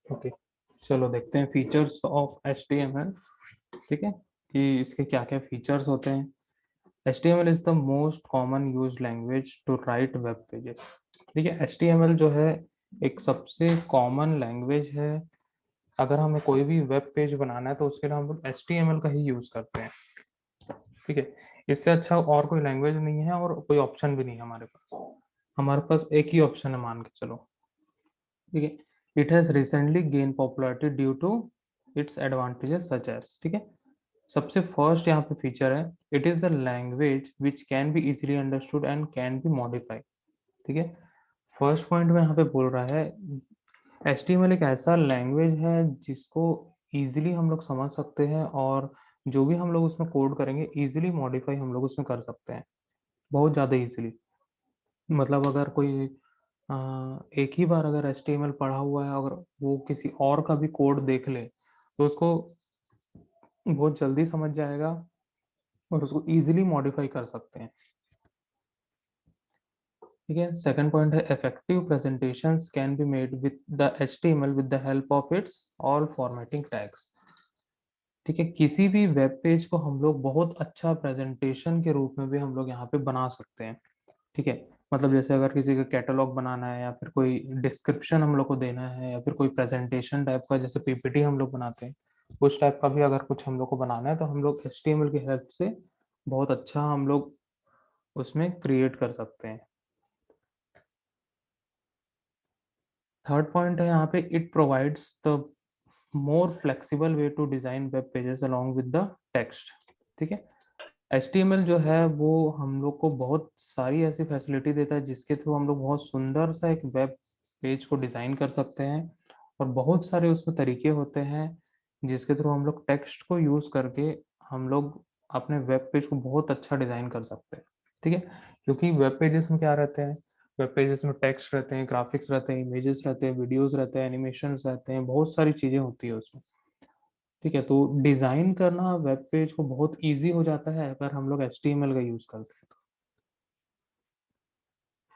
Okay, चलो देखते हैं फीचर्स ऑफ HTML। ठीक है, कि इसके क्या क्या फीचर्स होते हैं। HTML is the most common use language to write web pages. ठीक है, HTML जो है एक सबसे कॉमन लैंग्वेज है। अगर हमें कोई भी वेब पेज बनाना है तो उसके लिए हम लोग HTML का ही यूज करते हैं। ठीक है, इससे अच्छा और कोई लैंग्वेज नहीं है और कोई ऑप्शन भी नहीं है हमारे पास। हमारे पास एक ही ऑप्शन है, मान के चलो। ठीक है, it has recently gain popularity due to its advantages such as. ठीक है, सबसे फर्स्ट यहाँ पे फीचर है, it is the language which can be easily understood and can be modified. ठीक है, फर्स्ट पॉइंट में यहाँ पे बोल रहा है HTML एक ऐसा लैंग्वेज है जिसको इजीली हम लोग समझ सकते हैं, और जो भी हम लोग उसमें कोड करेंगे इजीली मॉडिफाई हम लोग उसमें कर सकते हैं, बहुत ज़्यादा इजीली। मतलब अगर कोई एक ही बार अगर HTML पढ़ा हुआ है, अगर वो किसी और का भी कोड देख ले तो उसको बहुत जल्दी समझ जाएगा और उसको इजीली मॉडिफाई कर सकते हैं। ठीक है, सेकंड पॉइंट है effective presentations can be made with the HTML with the help of its all formatting tags. ठीक है, किसी भी वेब पेज को हम लोग बहुत अच्छा प्रेजेंटेशन के रूप में भी हम लोग यहाँ पे बना सकते हैं। ठीक है, मतलब जैसे अगर किसी का कैटलॉग बनाना है या फिर कोई डिस्क्रिप्शन हम लोग को देना है या फिर कोई प्रेजेंटेशन टाइप का, जैसे PPT हम लोग बनाते हैं, उस टाइप का भी अगर कुछ हम लोग को बनाना है तो हम लोग HTML की हेल्प से बहुत अच्छा हम लोग उसमें क्रिएट कर सकते हैं। थर्ड पॉइंट है यहाँ पे, it provides the more flexible way to design web pages along with the text. ठीक है, HTML जो है वो हम लोग को बहुत सारी ऐसी फैसिलिटी देता है जिसके थ्रू हम लोग बहुत सुंदर सा एक वेब पेज को डिजाइन कर सकते हैं, और बहुत सारे उसमें तरीके होते हैं जिसके थ्रू हम लोग टेक्स्ट को यूज करके हम लोग अपने वेब पेज को बहुत अच्छा डिजाइन कर सकते हैं। ठीक है, क्योंकि वेब पेजेस में क्या रहते हैं, वेब पेजेस में टेक्स्ट रहते हैं, ग्राफिक्स रहते हैं, इमेजेस रहते हैं, वीडियोस रहते हैं, एनिमेशंस रहते हैं, बहुत सारी चीजें होती है उसमें। ठीक है, तो डिजाइन करना वेब पेज को बहुत इजी हो जाता है अगर हम लोग HTML का यूज करते हैं।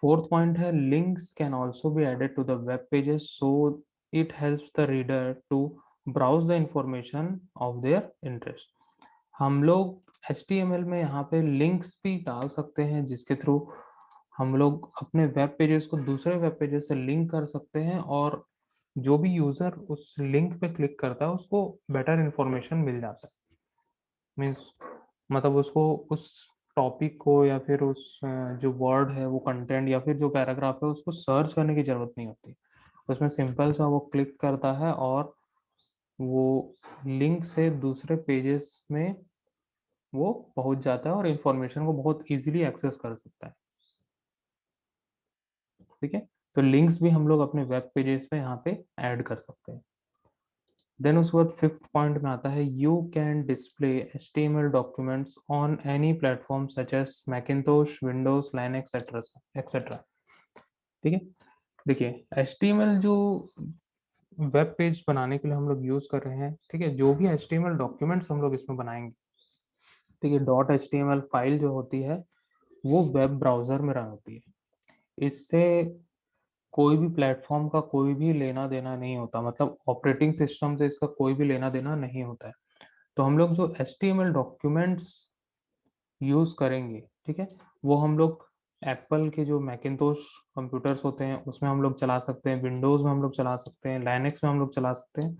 फोर्थ पॉइंट है, links can also be added to the web pages so it helps the reader to browse the information of their interest. हम लोग HTML में यहाँ पे लिंक्स भी डाल सकते हैं जिसके थ्रू हम लोग अपने वेब पेजेस को दूसरे वेब पेजेस से लिंक कर सकते हैं, और जो भी यूजर उस लिंक पे क्लिक करता है उसको बेटर इंफॉर्मेशन मिल जाता है। मीन्स मतलब उसको उस टॉपिक को या फिर उस जो वर्ड है वो कंटेंट या फिर जो पैराग्राफ है उसको सर्च करने की जरूरत नहीं होती। उसमें सिंपल सा वो क्लिक करता है और वो लिंक से दूसरे पेजेस में वो पहुंच जाता है और इंफॉर्मेशन को बहुत इजीली एक्सेस कर सकता है। ठीक है, तो लिंक्स भी हम लोग अपने वेब पेजेस पे यहाँ पे ऐड कर सकते हैं। देन उसके बाद फिफ्थ पॉइंट में आता है, you can display HTML documents on any platform such as Macintosh, Windows, Linux etcetera. ठीक है, देखिए HTML जो वेब पेज बनाने के लिए हम लोग यूज कर रहे हैं, ठीक है, जो भी HTML डॉक्यूमेंट्स हम लोग इसमें बनाएंगे, ठीक है, .html फाइल जो होती है वो वेब ब्राउजर में रन होती है। इससे कोई भी प्लेटफॉर्म का कोई भी लेना देना नहीं होता, मतलब ऑपरेटिंग सिस्टम से इसका कोई भी लेना देना नहीं होता है। तो हम लोग जो HTML डॉक्यूमेंट्स यूज करेंगे, ठीक है, वो हम लोग एप्पल के जो मैकिंतोश कंप्यूटर्स होते हैं उसमें हम लोग चला सकते हैं, विंडोज में हम लोग चला सकते हैं, लाइनक्स में हम लोग चला सकते हैं,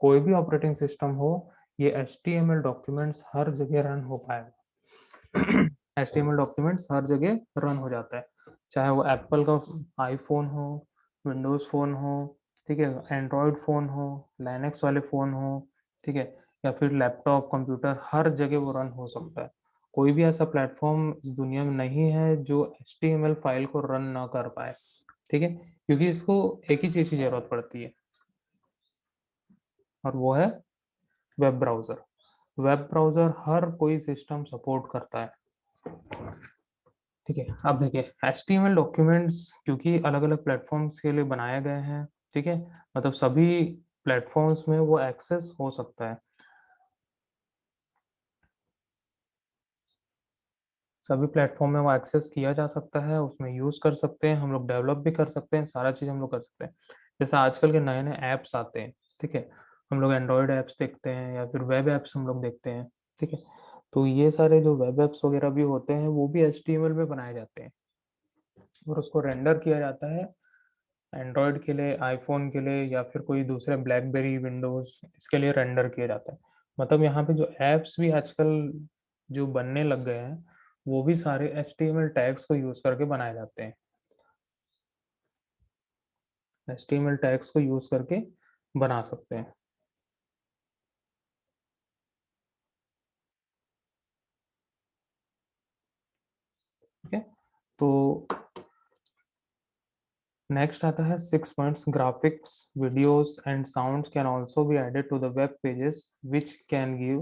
कोई भी ऑपरेटिंग सिस्टम हो, ये HTML डॉक्यूमेंट्स हर जगह रन हो पाएगा। HTML डॉक्यूमेंट्स हर जगह रन हो जाता है, चाहे वो एप्पल का आईफोन हो, विंडोज फोन हो, ठीक है, एंड्रॉयड फोन हो, लाइनक्स वाले फोन हो, ठीक है, या फिर लैपटॉप कंप्यूटर, हर जगह वो रन हो सकता है। कोई भी ऐसा प्लेटफॉर्म इस दुनिया में नहीं है जो HTML फाइल को रन ना कर पाए। ठीक है, क्योंकि इसको एक ही चीज की जरूरत पड़ती है और वो है वेब ब्राउजर। वेब ब्राउजर हर कोई सिस्टम सपोर्ट करता है। ठीक है, अब देखिए HTML डॉक्यूमेंट्स क्योंकि अलग अलग प्लेटफॉर्म्स के लिए बनाए गए हैं, ठीक है, मतलब सभी प्लेटफॉर्म्स में वो एक्सेस हो सकता है, सभी प्लेटफॉर्म में वो एक्सेस किया जा सकता है, उसमें यूज कर सकते हैं, हम लोग डेवलप भी कर सकते हैं, सारा चीज हम लोग कर सकते हैं। जैसे आजकल के नए-नए ऐप्स आते हैं, ठीक है? हम लोग एंड्रॉयड ऐप्स देखते हैं या फिर वेब ऐप्स हम लोग देखते हैं, ठीक है? तो ये सारे जो वेब ऐप्स वगैरह भी होते हैं, वो भी एचटीएमएल में बनाए जाते हैं और उसको रेंडर किया जाता है एंड्रॉयड के लिए, आईफ़ोन के लिए या फिर कोई दूसरे ब्लैकबेरी, विंडोज़ इसके लिए रेंडर किया जाता है। मतलब यहाँ पे जो ऐप्स भी आजकल जो बनने लग गए हैं, वो भी सारे एचटीएमएल टैग्स को यूज़ करके बनाए जाते हैं। एचटीएमएल टैग्स को यूज़ करके बना सकते हैं, ठीक है? तो नेक्स्ट आता है 6 points graphics, videos and sounds can also be added to the web pages which can give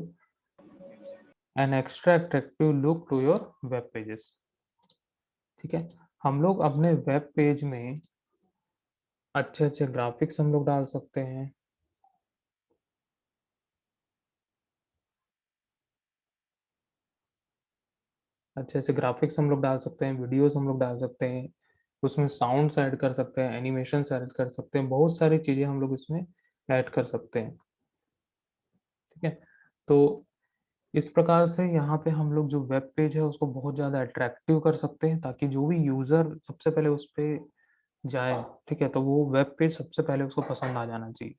an extra attractive look to your web pages, ठीक है? हम लोग अपने वेब पेज में अच्छे-अच्छे ग्राफ़िक्स हम लोग डाल सकते हैं। अच्छे-अच्छे ग्राफ़िक्स हम लोग डाल सकते हैं, वीडियोज़ हम लोग डाल सकते हैं, उसमें साउंड्स ऐड कर सकते हैं, एनिमेशंस ऐड कर सकते हैं, बहुत सारी चीज़ें हम लोग इसमें ऐड कर सकते हैं, ठीक है? तो इस प्रकार से यहाँ पे हम लोग जो वेब पेज है उसको बहुत ज़्यादा अट्रैक्टिव कर सकते हैं ताकि जो भी यूज़र सबसे पहले उस पे जाए, ठीक है? तो वो वेब पेज सबसे पहले उसको पसंद आ जाना चाहिए,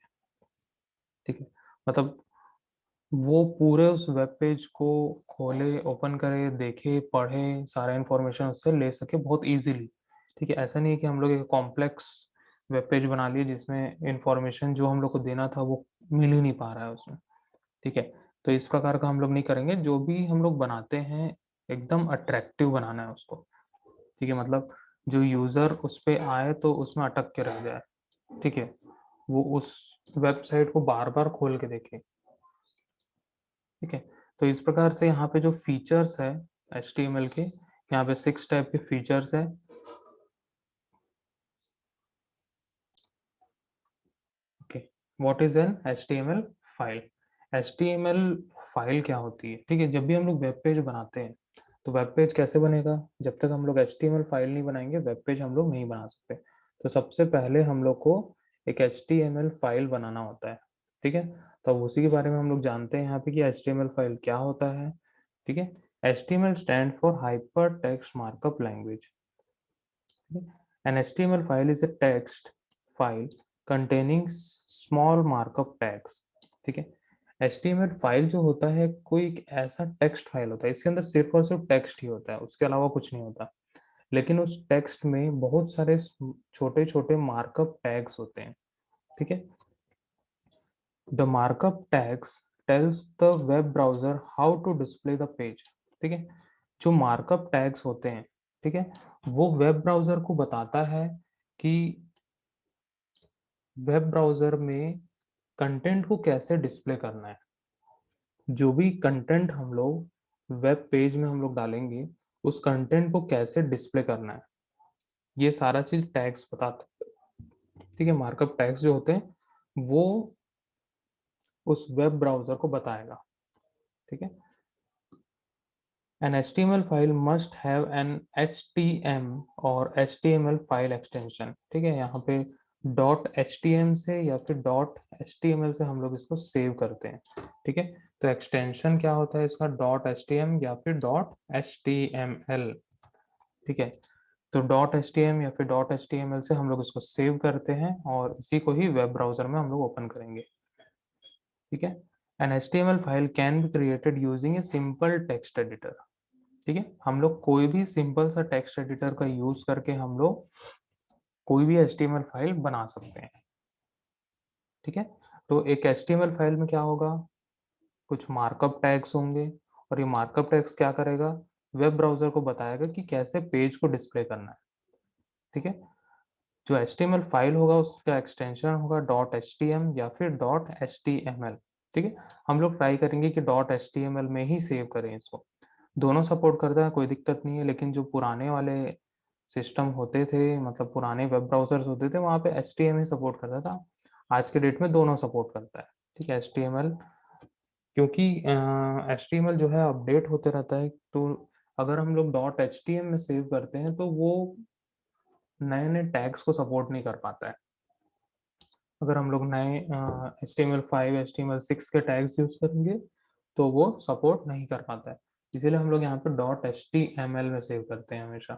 ठीक है? मतलब वो पूरे उस वेब पेज को खोले, ओपन करे, देखे, पढ़े, सारा इन्फॉर्मेशन उससे ले सके बहुत ईज़िली, ठीक है? ऐसा नहीं है कि हम लोग एक कॉम्प्लेक्स वेब पेज बना लिए जिसमें इन्फॉर्मेशन जो हम लोग को देना था वो मिल ही नहीं पा रहा है उसमें, ठीक है? तो इस प्रकार का हम लोग नहीं करेंगे, जो भी हम लोग बनाते हैं एकदम अट्रैक्टिव बनाना है उसको, ठीक है? मतलब जो यूज़र उस पे आए तो उसमें अटक के रह जाए, ठीक है? वो उस वेबसाइट को बार-बार खोल के देखे। ठीक है? तो इस प्रकार से यहाँ पे जो फीचर्स है एचटीएमएल के, यहाँ पे 6 टाइप के फीचर्स है। Okay, what is an HTML file? HTML file क्या होती है? ठीक है, जब भी हम लोग वेब पेज बनाते हैं, तो वेब पेज कैसे बनेगा? जब तक हम लोग एचटीएमएल फाइल नहीं बनाएँगे, वेब पेज हम लोग नहीं बना सकते। तो सबसे पहले हम लोग को एक एचटीएमएल फाइल बनाना होता है, ठीक है? तो अब उसी के बारे में हम लोग जानते हैं यहाँ पे कि एचटीएमएल फाइल क्या होता है, ठीक है? HTML stands for Hypertext Markup Language. An HTML file is a text file containing small markup tags. ठीक है? HTML फाइल जो होता है कोई एक ऐसा टेक्स्ट फाइल होता है, इसके अंदर सिर्फ और सिर्फ टेक्स्ट ही होता है, उसके अलावा कुछ नहीं होता। लेकिन उस टेक्स्ट में बहुत सारे छोटे-छोटे मार्कअप टैग्स होते हैं, ठीक है? The markup tags tells the web browser how to display the page, ठीक है? जो मार्कअप टैग्स होते हैं, ठीक है? वो वेब ब्राउज़र को बताता है कि वेब ब्राउज़र में कंटेंट को कैसे डिस्प्ले करना है। जो भी कंटेंट हम लोग वेब पेज में हम लोग डालेंगे, उस कंटेंट को कैसे डिस्प्ले करना है, ये सारा चीज़ टैग्स बताता है, ठीक है? मार्कअप टैग्स जो होते हैं, वो उस वेब ब्राउज़र को बताएगा, ठीक है? An HTML file must have an HTM और HTML फाइल एक्सटेंशन, ठीक है? यहाँ पे डॉट HTM से या फिर डॉट HTML से हम लोग इसको सेव करते हैं, ठीक है? तो एक्सटेंशन क्या होता है इसका? डॉट HTM या फिर डॉट HTML, ठीक है? तो डॉट HTM या फिर डॉट HTML से हम लोग इसको सेव करते हैं और इसी को ही वेब ब्राउज़र में हम लोग ओपन करेंगे, ठीक है? An HTML file can be created using a simple text editor, ठीक है? हम लोग कोई भी सिंपल सा टेक्स्ट एडिटर का यूज़ करके हम लोग कोई भी एचटीएमएल फाइल बना सकते हैं, ठीक है? तो एक एचटीएमएल फाइल में क्या होगा? कुछ मार्कअप टैग्स होंगे और ये मार्कअप टैग्स क्या करेगा? वेब ब्राउज़र को बताएगा कि कैसे पेज को डिस्प्ले करना है, ठीक है? जो एचटीएमएल फाइल होगा उसका एक्सटेंशन होगा डॉट एचटीएम या फिर डॉट एचटीएमएल, ठीक है? हम लोग ट्राई करेंगे कि डॉट एचटीएमएल में ही सेव करें इसको। दोनों सपोर्ट करता है, कोई दिक्कत नहीं है, लेकिन जो पुराने वाले सिस्टम होते थे, मतलब पुराने वेब ब्राउज़र्स होते थे, वहाँ पे एचटीएम ही सपोर्ट करता था। आज के डेट में दोनों सपोर्ट करता है, ठीक है? एचटीएमएल क्योंकि एचटीएमएल जो है अपडेट होते रहता है, तो अगर हम लोग डॉट एचटीएम में सेव करते हैं, तो वो नए-नए टैग्स को सपोर्ट नहीं कर पाता है, अगर हम लोग नए HTML5 HTML6 के टैग्स यूज करेंगे तो वो सपोर्ट नहीं कर पाता है, इसीलिए हम लोग यहाँ पे .html में सेव करते हैं हमेशा,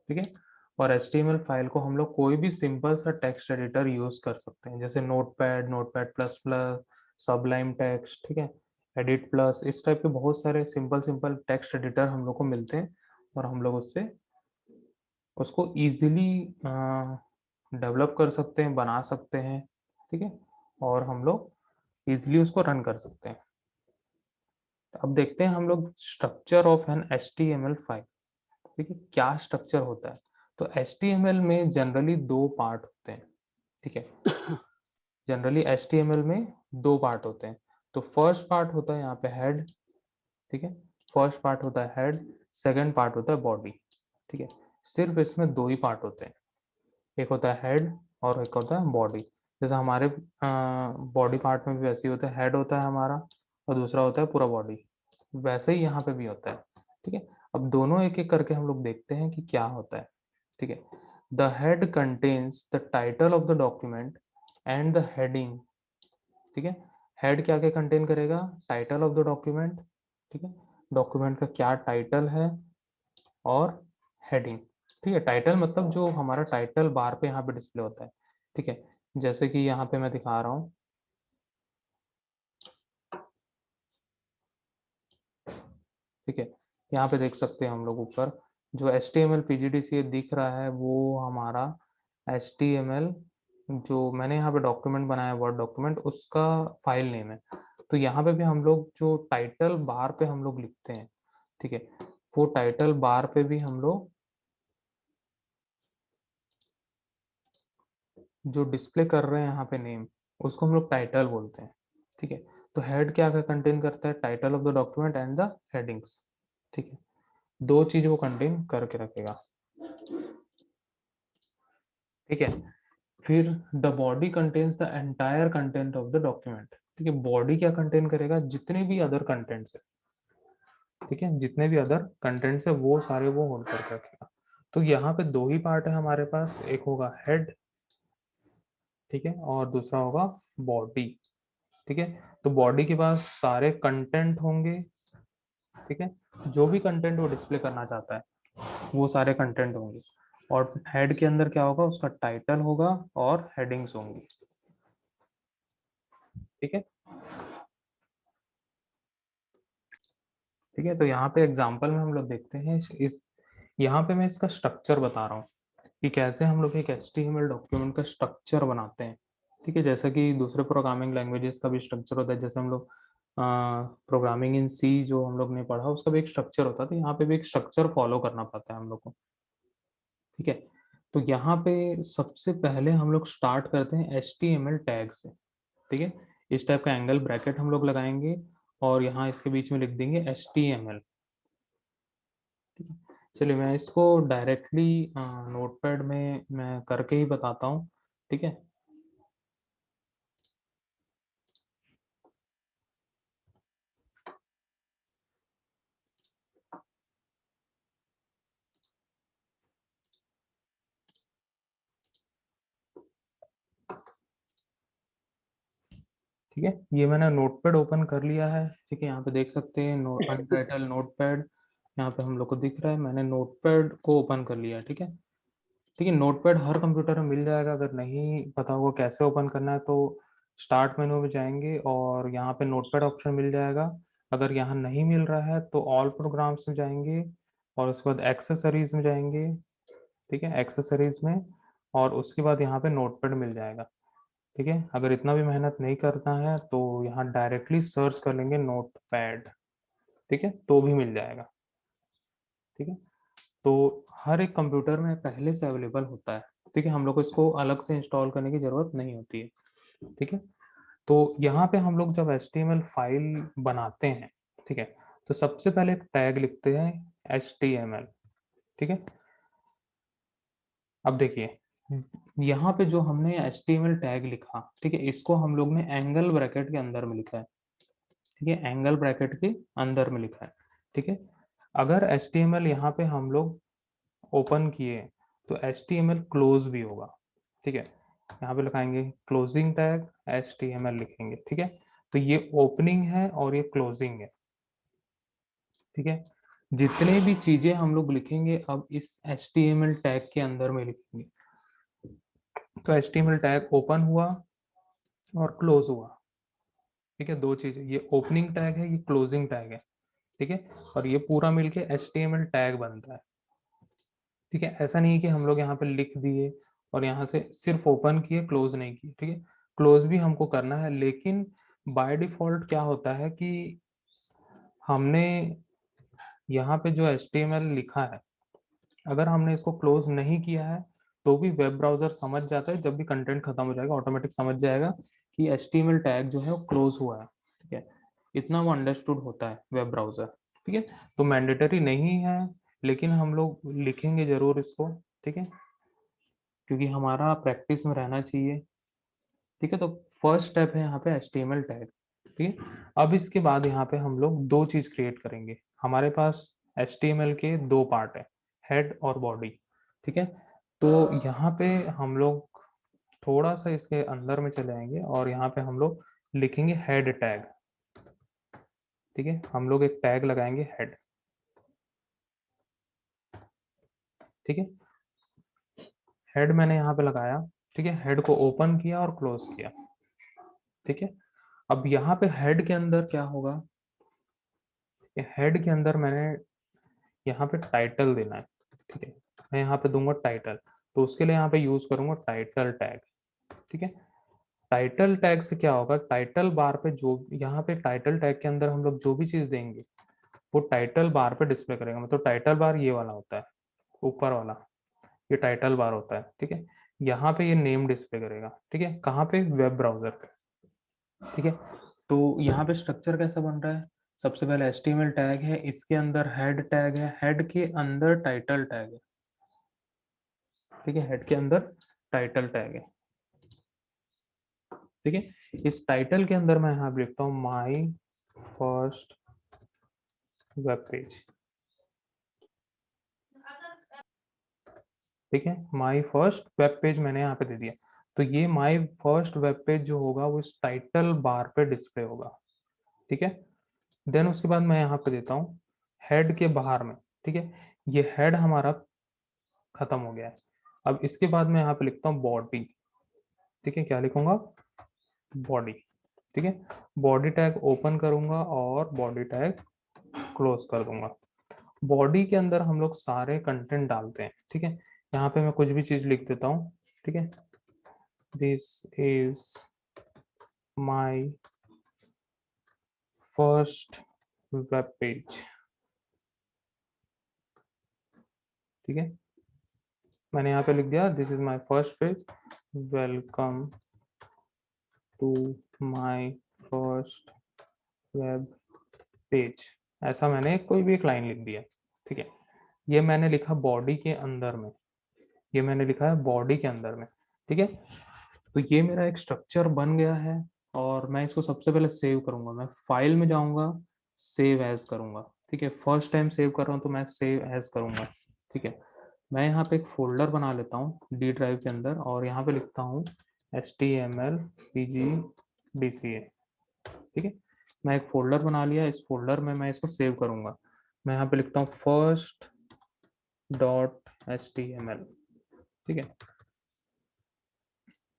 ठीक है। और HTML फाइल को हम लोग कोई भी सिंपल सा टेक्स्ट एडिटर यूज कर सकते हैं, जैसे notepad, notepad plus plus, Sublime text, ठीक है, एडिट प्लस, इस टाइप के बहुत सारे सिंपल सिंपल टेक्स्ट एडिटर हम लोग को मिलते हैं और हम लोग उससे उसको इजीली डेवलप कर सकते हैं, बना सकते हैं, ठीक है, और हम लोग इजीली उसको रन कर सकते हैं। अब देखते हैं हम लोग structure of an HTML file, ठीक है, क्या स्ट्रक्चर होता है। तो HTML में जनरली दो पार्ट होते हैं, ठीक है, जनरली HTML में दो पार्ट होते हैं। तो फर्स्ट पार्ट होता है यहाँ पे हेड, ठीक है, फर्स्ट पार्ट होता है हेड, सेकंड पार्ट होता है बॉडी, ठीक है, सिर्फ इसमें दो ही पार्ट होते हैं, एक होता है हेड और एक होता है बॉडी। जैसे हमारे बॉडी पार्ट में भी वैसे ही होता है, हेड होता है हमारा और दूसरा होता है पूरा बॉडी, वैसे ही यहाँ पे भी होता है, ठीक है। अब दोनों एक एक करके हम लोग देखते हैं कि क्या होता है, ठीक है। The head contains the title of the document and the heading, ठीक है, हेड क्या क्या कंटेन करेगा, टाइटल ऑफ द डॉक्यूमेंट, ठीक है, डॉक्यूमेंट का क्या टाइटल है और हेडिंग, ठीक है। टाइटल मतलब जो हमारा टाइटल बार पे यहाँ पे डिस्प्ले होता है, ठीक है, जैसे कि यहाँ पे मैं दिखा रहा हूँ, ठीक है, यहाँ पे देख सकते हैं हम लोग ऊपर जो HTML PGDCA दिख रहा है वो हमारा HTML जो मैंने यहाँ पे डॉक्यूमेंट बनाया वर्ड डॉक्यूमेंट उसका फाइल नेम है। तो यहाँ पे भी हम लोग जो टाइटल बार पे हम लोग लिखते हैं, ठीक है, वो टाइटल बार पे भी हम लोग जो डिस्प्ले कर रहे हैं यहाँ पे नेम, उसको हम लोग टाइटल बोलते हैं, ठीक है। तो हेड क्या क्या कंटेन करता है, title of the document and the headings, ठीक है, दो चीज वो कंटेन करके रखेगा, ठीक है। फिर the body contains the entire content of the document, ठीक है, बॉडी क्या कंटेन करेगा, जितने भी अदर कंटेंट्स है, ठीक है, जितने भी अदर कंटेंट्स है वो सारे वो होल्ड करके रखेगा। तो यहाँ पे दो ही पार्ट है हमारे पास, एक होगा हेड, ठीक है, और दूसरा होगा बॉडी, ठीक है। तो बॉडी के पास सारे कंटेंट होंगे, ठीक है, जो भी कंटेंट वो डिस्प्ले करना चाहता है वो सारे कंटेंट होंगे, और हेड के अंदर क्या होगा, उसका टाइटल होगा और हेडिंग्स होंगी, ठीक है, ठीक है। तो यहाँ पे एग्जांपल में हम लोग देखते हैं इस यहाँ पे मैं इसका स्ट्रक्चर बता रहा हूँ कि कैसे हम लोग एक HTML डॉक्यूमेंट का स्ट्रक्चर बनाते हैं, ठीक है, जैसा कि दूसरे प्रोग्रामिंग लैंग्वेजेस का भी स्ट्रक्चर होता है, जैसे हम लोग प्रोग्रामिंग इन C जो हम लोग ने पढ़ा उसका भी एक स्ट्रक्चर होता है, तो यहाँ पे भी एक स्ट्रक्चर फॉलो करना पड़ता है हम लोग को, ठीक है। तो यहाँ पे सबसे पहले हम लोग स्टार्ट करते हैं HTML टैग से, ठीक है, इस टाइप का एंगल ब्रैकेट हम लोग लगाएंगे और यहाँ इसके बीच में लिख देंगे HTML, ठीक है। चलिए मैं इसको डायरेक्टली नोटपैड में मैं करके ही बताता हूँ, ठीक है। ठीक है, ये मैंने नोटपैड ओपन कर लिया है, ठीक है, यहाँ पे देख सकते हैं अनटाइटल नोटपैड यहाँ पे हम लोग को दिख रहा है, मैंने नोटपैड को ओपन कर लिया, ठीक है। ठीक है, नोटपैड हर कंप्यूटर में मिल जाएगा, अगर नहीं पता होगा कैसे ओपन करना है तो स्टार्ट मेनू में जाएंगे और यहाँ पे नोटपैड ऑप्शन मिल जाएगा। अगर यहाँ नहीं मिल रहा है तो ऑल प्रोग्राम्स में जाएंगे और उसके बाद एक्सेसरीज में जाएंगे, ठीक है, एक्सेसरीज में, और उसके बाद यहाँ पे नोटपैड मिल जाएगा, ठीक है। अगर इतना भी मेहनत नहीं करना है तो यहाँ डायरेक्टली सर्च कर लेंगे नोटपैड, ठीक है, तो भी मिल जाएगा, ठीक है। तो हर एक कंप्यूटर में पहले से अवेलेबल होता है, ठीक है, हम लोग को इसको अलग से इंस्टॉल करने की जरूरत नहीं होती है, ठीक है। तो यहाँ पे हम लोग जब HTML फाइल बनाते हैं, ठीक है, तो सबसे पहले एक टैग लिखते हैं HTML, ठीक है। अब देखिए यहाँ पे जो हमने HTML टैग लिखा, ठीक है, इसको हम लोग ने एंगल ब्रैकेट के अंदर में लिखा है, ठीक है, एंगल ब्रैकेट के अंदर में लिखा है, ठीक है। अगर HTML यहाँ पे हम लोग ओपन किए तो HTML क्लोज भी होगा, ठीक है। यहाँ पे लिखाएंगे क्लोजिंग टैग HTML लिखेंगे, ठीक है। तो ये ओपनिंग है और ये क्लोजिंग है, ठीक है। जितने भी चीजें हम लोग लिखेंगे अब इस HTML टैग के अंदर में लिखेंगे। तो HTML टैग ओपन हुआ और क्लोज हुआ, ठीक है, दो चीजें, ये ओपनिंग टैग है, ये क्लोजिंग टैग है, ठीक है। और ये पूरा मिलके HTML टैग बनता है, ठीक है। ऐसा नहीं है कि हम लोग यहाँ पे लिख दिए और यहाँ से सिर्फ ओपन किए, क्लोज नहीं किए, ठीक है। क्लोज भी हमको करना है, लेकिन बाय डिफॉल्ट क्या होता है कि हमने यहाँ पे जो HTML लिखा है, अगर हमने इसको क्लोज नहीं किया है तो भी वेब ब्राउजर समझ जाता है, जब भी कंटेंट खत्म हो जाएगा ऑटोमेटिक समझ जाएगा कि HTML टैग जो है वो क्लोज हुआ है, ठीक है। इतना वो अंडरस्टूड होता है वेब ब्राउजर, ठीक है। तो मैंडेटरी नहीं है, लेकिन हम लोग लिखेंगे जरूर इसको, ठीक है, क्योंकि हमारा प्रैक्टिस में रहना चाहिए, ठीक है। तो फर्स्ट स्टेप है यहाँ पे HTML टैग, ठीक है। अब इसके बाद यहाँ पे हम लोग दो चीज क्रिएट करेंगे। हमारे पास HTML के दो पार्ट है, हेड और बॉडी, ठीक है। तो यहाँ पे हम लोग थोड़ा सा इसके अंदर में चले आएंगे और यहाँ पे हम लोग लिखेंगे हेड टैग, ठीक है। हम लोग एक टैग लगाएंगे हेड, ठीक है। हेड मैंने यहाँ पे लगाया, ठीक है। हेड को ओपन किया और क्लोज किया, ठीक है। अब यहाँ पे हेड के अंदर क्या होगा, हेड के अंदर मैंने यहाँ पे टाइटल देना है, ठीक है। मैं यहाँ पे दूंगा टाइटल, तो उसके लिए यहाँ पे यूज करूंगा टाइटल टैग, ठीक है। टाइटल टैग से क्या होगा, टाइटल बार पे जो यहाँ पे टाइटल टैग के अंदर हम लोग जो भी चीज देंगे वो टाइटल बार पे डिस्प्ले करेगा। मतलब टाइटल बार ये वाला होता है, ऊपर वाला, ये टाइटल बार होता है, ठीक है। यहाँ पे ये नेम डिस्प्ले करेगा, ठीक है। कहाँ पे, वेब ब्राउजर पे, ठीक है। तो यहाँ पे स्ट्रक्चर कैसा बन रहा है, सबसे पहले HTML टैग है, इसके अंदर हेड टैग है, हेड के अंदर टाइटल टैग है, ठीक है। हेड के अंदर टाइटल टैग है, ठीक है। इस टाइटल के अंदर मैं यहाँ लिखता हूँ माई फर्स्ट वेब पेज, ठीक है। माई फर्स्ट वेब पेज मैंने यहाँ पे दे दिया। तो ये माई फर्स्ट वेब पेज जो होगा वो इस टाइटल बार पे डिस्प्ले होगा, ठीक है। देन उसके बाद मैं यहाँ पे देता हूँ हेड के बाहर में, ठीक है। ये हेड हमारा खत्म हो गया है। अब इसके बाद मैं यहाँ पे लिखता हूँ बॉडी, ठीक है। क्या लिखूंगा, बॉडी, ठीक है। बॉडी टैग ओपन करूंगा और बॉडी टैग क्लोज कर दूंगा। बॉडी के अंदर हम लोग सारे कंटेंट डालते हैं, ठीक है। यहाँ पे मैं कुछ भी चीज लिख देता हूँ, ठीक है। This is my first web page, ठीक है। मैंने यहाँ पे लिख दिया this is my first page, welcome to my first web page. ऐसा मैंने कोई भी एक लाइन लिख दिया, ठीक है। ये मैंने लिखा बॉडी के अंदर में, ये मैंने लिखा है बॉडी के अंदर में, ठीक है। तो ये मेरा एक स्ट्रक्चर बन गया है और मैं इसको सबसे पहले सेव करूंगा। मैं फाइल में जाऊंगा, सेव एज करूंगा, ठीक है। फर्स्ट टाइम सेव कर रहा हूँ तो मैं सेव एज करूंगा, ठीक है। मैं यहाँ पे एक फोल्डर बना लेता हूँ डी ड्राइव के अंदर और यहाँ पे लिखता हूँ HTML PG ठीक है। मैं एक फोल्डर बना लिया, इस फोल्डर में मैं इसको सेव करूंगा। मैं यहाँ पे लिखता हूँ फर्स्ट डॉट HTML, ठीक है।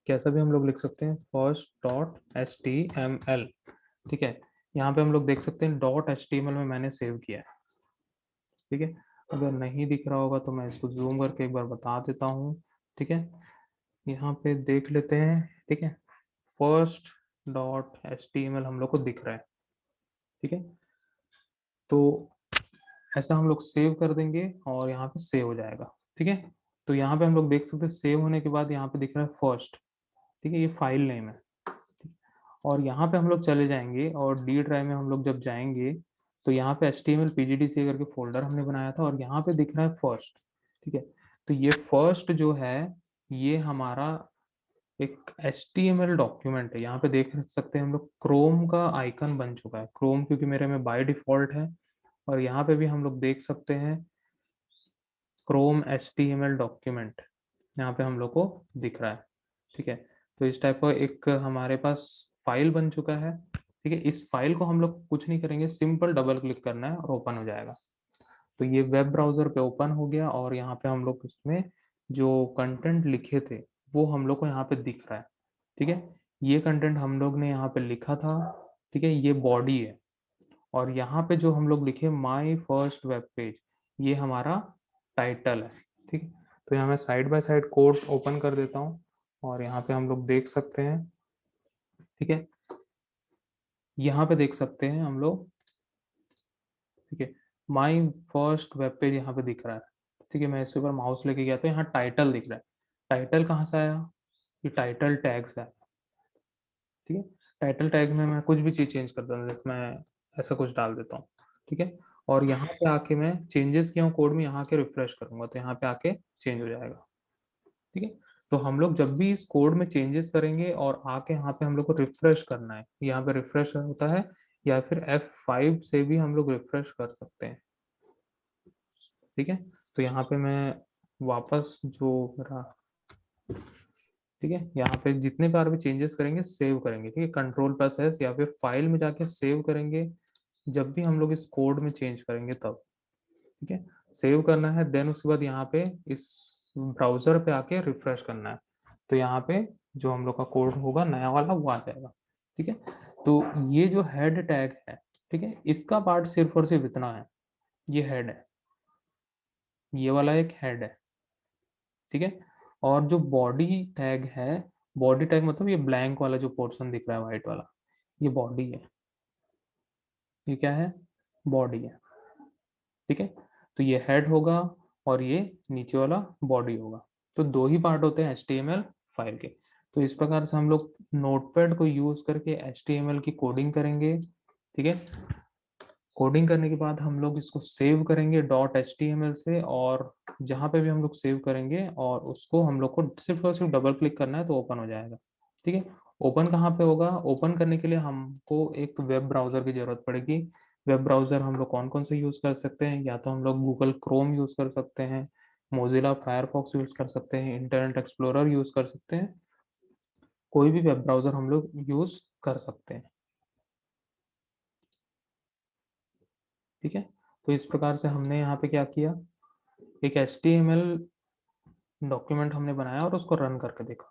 कैसा भी हम लोग लिख सकते हैं, फर्स्ट डॉट HTML, ठीक है। यहाँ पे हम लोग देख सकते हैं डॉट HTML में मैंने सेव किया है, ठीक है। अगर नहीं दिख रहा होगा तो मैं इसको जूम करके एक बार बता देता हूँ, ठीक है। यहाँ पे देख लेते हैं, ठीक है। फर्स्ट डॉट HTML हम लोग को दिख रहा है, ठीक है। तो ऐसा हम लोग सेव कर देंगे और यहाँ पे सेव हो जाएगा, ठीक है। तो यहाँ पे हम लोग देख सकते हैं सेव होने के बाद यहाँ पे दिख रहा है फर्स्ट, ठीक है। ये फाइल नेम है, और यहाँ पे हम लोग चले जाएंगे और डी ड्राइव में हम लोग जब जाएंगे तो यहाँ पे HTML PGDC करके फोल्डर हमने बनाया था और यहाँ पे दिख रहा है फर्स्ट, ठीक है। तो ये फर्स्ट जो है ये हमारा एक HTML डॉक्यूमेंट है। यहाँ पे देख सकते हैं हम लोग क्रोम का आइकन बन चुका है, क्रोम क्योंकि मेरे में बाय डिफॉल्ट है। और यहाँ पे भी हम लोग देख सकते हैं क्रोम HTML डॉक्यूमेंट यहाँ पे हम लोग को दिख रहा है, ठीक है। तो इस टाइप का एक हमारे पास फाइल बन चुका है। ठीक है, इस फाइल को हम लोग कुछ नहीं करेंगे, सिंपल डबल क्लिक करना है और ओपन हो जाएगा। तो ये वेब ब्राउजर पे ओपन हो गया और यहाँ पे हम लोग इसमें जो कंटेंट लिखे थे वो हम लोग को यहाँ पे दिख रहा है। ठीक है, ये कंटेंट हम लोग ने यहाँ पे लिखा था। ठीक है, ये बॉडी है और यहाँ पे जो हम लोग लिखे माई फर्स्ट वेब पेज, ये हमारा टाइटल है। ठीक है, तो यहाँ मैं side by side code open कर देता हूँ और यहाँ पे हम लोग देख सकते हैं। ठीक है, यहाँ पे देख सकते हैं हम लोग। ठीक है, माई फर्स्ट वेब पेज यहाँ पे दिख रहा है। ठीक है, मैं इसके ऊपर माउस लेके गया तो यहाँ टाइटल दिख रहा है। टाइटल कहाँ से आया? ये टाइटल टैग से आया। ठीक है, टाइटल टैग में मैं कुछ भी चीज चेंज करता हूँ, जैसे मैं ऐसा कुछ डाल देता हूँ। ठीक है, और यहाँ पे आके मैं चेंजेस किया हूँ कोड में, यहाँ के रिफ्रेश करूंगा तो यहाँ पे आके चेंज हो जाएगा। ठीक है, तो हम लोग जब भी इस कोड में चेंजेस करेंगे और आके यहाँ पे हम लोग को रिफ्रेश करना है, यहाँ पे रिफ्रेश होता है, या फिर F5 से भी हम लोग रिफ्रेश कर सकते हैं। ठीक है, तो यहाँ पे मैं वापस जो मेरा, ठीक है, यहाँ पे जितने बार भी चेंजेस करेंगे सेव करेंगे। ठीक है, Ctrl+S या फिर फाइल में जाके सेव करेंगे जब भी हम लोग इस कोड में चेंज करेंगे तब। ठीक है, सेव करना है, देन उसके बाद यहाँ पे इस ब्राउजर पे आके रिफ्रेश करना है, तो यहाँ पे जो हम लोग का कोड होगा नया वाला वो आ जाएगा। ठीक है, तो ये जो हेड टैग है, ठीक है, इसका पार्ट सिर्फ और सिर्फ इतना है, ये हेड है, ये वाला एक हेड है। ठीक है, और जो बॉडी टैग है, बॉडी टैग मतलब ये ब्लैंक वाला जो पोर्शन दिख रहा है व्हाइट वाला, ये बॉडी है। ये क्या है? बॉडी है। ठीक है, तो ये हेड होगा और ये नीचे वाला बॉडी होगा। तो दो ही पार्ट होते हैं HTML फाइल के। तो इस प्रकार से हम लोग नोटपैड को यूज करके HTML की कोडिंग करेंगे। ठीक है, कोडिंग करने के बाद हम लोग इसको सेव करेंगे .html से, और जहां पे भी हम लोग सेव करेंगे और उसको हम लोग को सिर्फ और सिर्फ डबल क्लिक करना है तो ओपन हो जाएगा। ठीक है, ओपन कहाँ पे होगा? ओपन करने के लिए हमको एक वेब ब्राउजर की जरूरत पड़ेगी। वेब ब्राउजर हम लोग कौन कौन से यूज कर सकते हैं? या तो हम लोग गूगल क्रोम यूज कर सकते हैं, मोजिला फायरफॉक्स यूज कर सकते हैं, इंटरनेट एक्सप्लोरर यूज कर सकते हैं, कोई भी वेब ब्राउजर हम लोग यूज कर सकते हैं। ठीक है, तो इस प्रकार से हमने यहाँ पे क्या किया, एक HTML डॉक्यूमेंट हमने बनाया और उसको रन करके देखा।